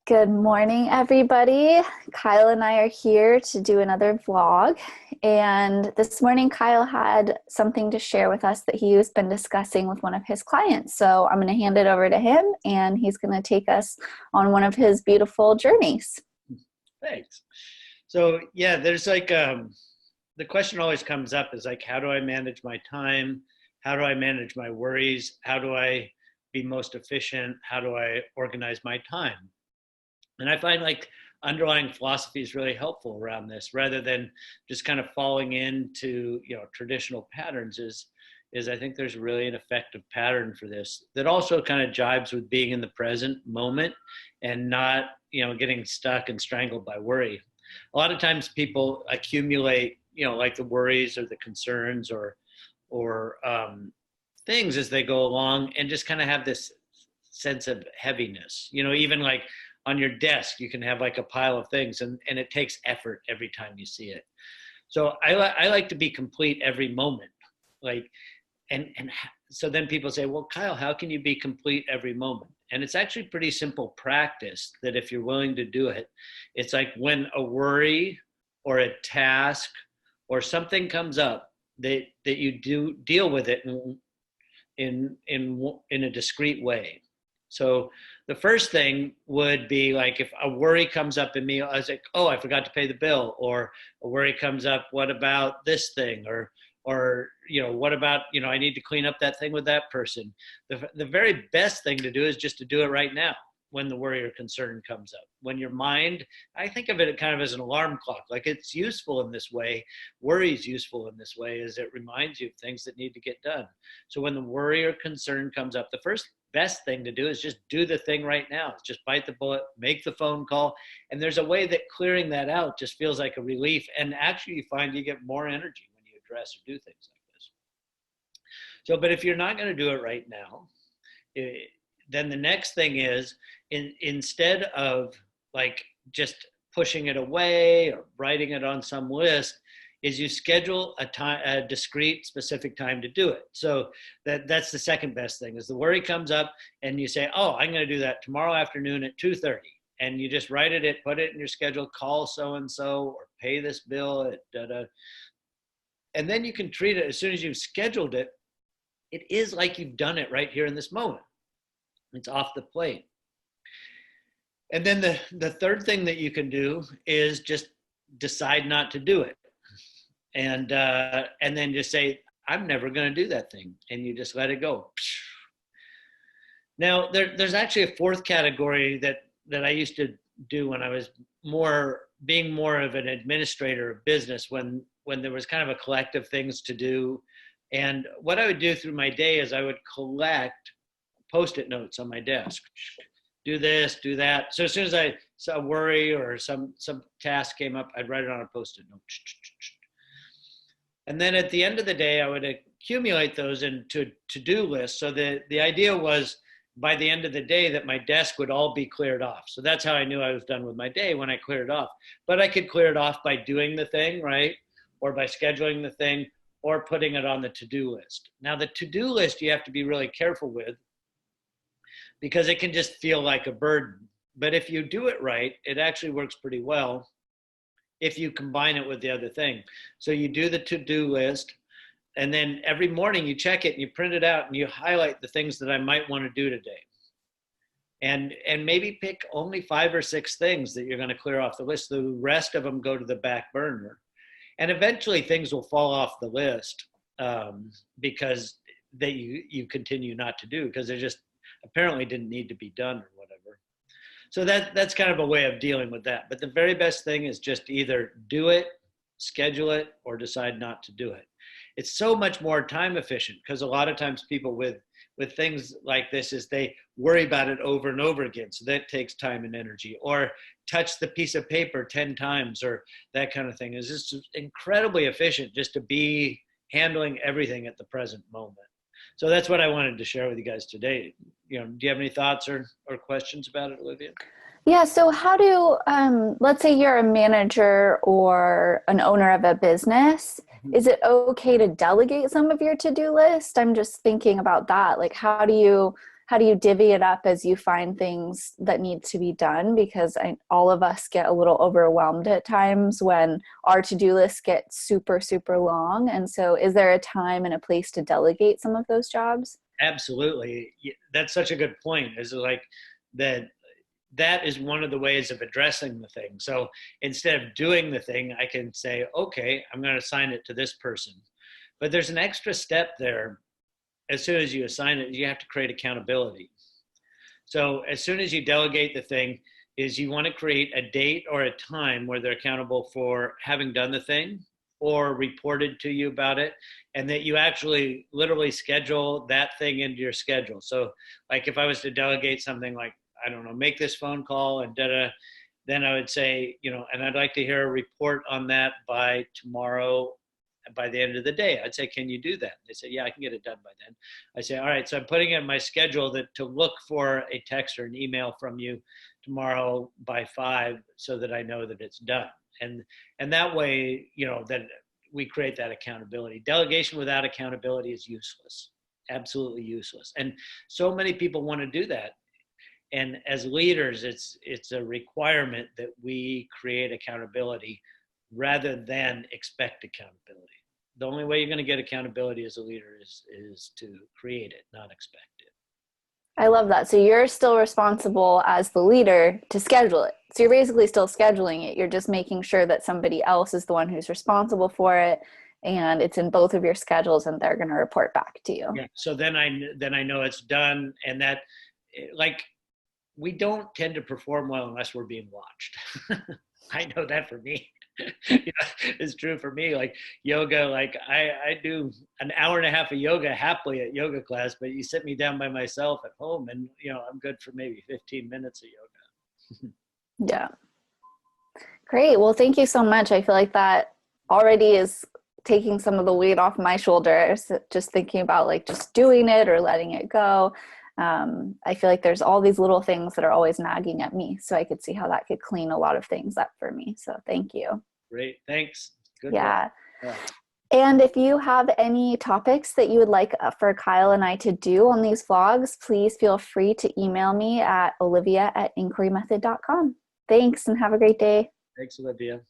Good morning, everybody. Kyle and I are here to do another vlog. And this morning, Kyle had something to share with us that he's been discussing with one of his clients. So I'm going to hand it over to him, and he's going to take us on one of his beautiful journeys. Thanks. So yeah, there's the question always comes up is like, how do I manage my time? How do I manage my worries? How do I be most efficient? How do I organize my time? And I find like underlying philosophy is really helpful around this rather than just kind of falling into, traditional patterns is I think there's really an effective pattern for this that also kind of jibes with being in the present moment and not, getting stuck and strangled by worry. A lot of times people accumulate, like the worries or the concerns or things as they go along and just kind of have this sense of heaviness. Even like on your desk, you can have like a pile of things and it takes effort every time you see it. So I like to be complete every moment. Like, and so then people say, well, Kyle, how can you be complete every moment? And it's actually pretty simple practice that if you're willing to do it, it's like when a worry or a task or something comes up that you do deal with it in a discrete way. So the first thing would be like if a worry comes up in me, I was like, oh, I forgot to pay the bill, or a worry comes up, what about this thing, or what about, I need to clean up that thing with that person. The very best thing to do is just to do it right now when the worry or concern comes up. When your mind, I think of it kind of as an alarm clock, like it's useful in this way. Worry is useful in this way as it reminds you of things that need to get done. So when the worry or concern comes up, the first best thing to do is just do the thing right now. It's just bite the bullet, make the phone call. And there's a way that clearing that out just feels like a relief. And actually you find you get more energy when you address or do things like this. So, but if you're not going to do it right now, then the next thing is instead of like just pushing it away or writing it on some list, is you schedule a discrete specific time to do it. So that's the second best thing is the worry comes up and you say, oh, I'm going to do that tomorrow afternoon at 2:30. And you just write it, put it in your schedule, call so-and-so or pay this bill at da-da. And then you can treat it as soon as you've scheduled it, it is like you've done it right here in this moment. It's off the plate. And then the third thing that you can do is just decide not to do it. And then just say, I'm never going to do that thing. And you just let it go. Now, there's actually a fourth category that I used to do when I was being more of an administrator of business, when there was kind of a collective things to do. And what I would do through my day is I would collect Post-it notes on my desk. Do this, do that. So as soon as I saw worry or some task came up, I'd write it on a Post-it note. And then at the end of the day, I would accumulate those into to-do lists. So the idea was by the end of the day that my desk would all be cleared off. So that's how I knew I was done with my day, when I cleared it off. But I could clear it off by doing the thing, right? Or by scheduling the thing or putting it on the to-do list. Now the to-do list you have to be really careful with because it can just feel like a burden. But if you do it right, it actually works pretty well if you combine it with the other thing. So you do the to-do list, and then every morning you check it and you print it out and you highlight the things that I might want to do today. And maybe pick only 5 or 6 things that you're going to clear off the list. The rest of them go to the back burner. And eventually things will fall off the list because you continue not to do, because they just apparently didn't need to be done or whatever. So that's kind of a way of dealing with that. But the very best thing is just either do it, schedule it, or decide not to do it. It's so much more time efficient because a lot of times people with things like this is they worry about it over and over again. So that takes time and energy. Or touch the piece of paper 10 times or that kind of thing. It's just incredibly efficient just to be handling everything at the present moment. So that's what I wanted to share with you guys today. Do you have any thoughts or questions about it, Olivia? Yeah, so how do, let's say you're a manager or an owner of a business, is it okay to delegate some of your to-do list? I'm just thinking about that. Like, how do you how do you divvy it up as you find things that need to be done? Because all of us get a little overwhelmed at times when our to-do lists get super, super long. And so is there a time and a place to delegate some of those jobs? Absolutely. That's such a good point. Is like that that is one of the ways of addressing the thing. So instead of doing the thing, I can say, okay, I'm going to assign it to this person. But there's an extra step there. As soon as you assign it, you have to create accountability. So as soon as you delegate the thing, is you want to create a date or a time where they're accountable for having done the thing or reported to you about it, and that you actually literally schedule that thing into your schedule. So like if I was to delegate something like, I don't know, make this phone call and then I would say, and I'd like to hear a report on that by tomorrow, by the end of the day. I'd say, can you do that? They said, yeah, I can get it done by then. I say, all right, so I'm putting in my schedule that to look for a text or an email from you tomorrow by 5 so that I know that it's done. And that way, that we create that accountability. Delegation without accountability is useless, absolutely useless. And so many people want to do that. And as leaders, it's a requirement that we create accountability rather than expect accountability. The only way you're going to get accountability as a leader is to create it, not expect it. I love that. So you're still responsible as the leader to schedule it. So you're basically still scheduling it. You're just making sure that somebody else is the one who's responsible for it, and it's in both of your schedules, and they're going to report back to you. Yeah. So then I know it's done, and that, like, we don't tend to perform well unless we're being watched. I know that for me. It's true for me. Like yoga, like I do an hour and a half of yoga happily at yoga class, but you sit me down by myself at home and I'm good for maybe 15 minutes of yoga. Yeah. Great. Well, thank you so much. I feel like that already is taking some of the weight off my shoulders, just thinking about like just doing it or letting it go. I feel like there's all these little things that are always nagging at me. So I could see how that could clean a lot of things up for me. So thank you. Great. Thanks. Good. Yeah. And if you have any topics that you would like for Kyle and I to do on these vlogs, please feel free to email me at olivia@inquirymethod.com. Thanks and have a great day. Thanks, Olivia.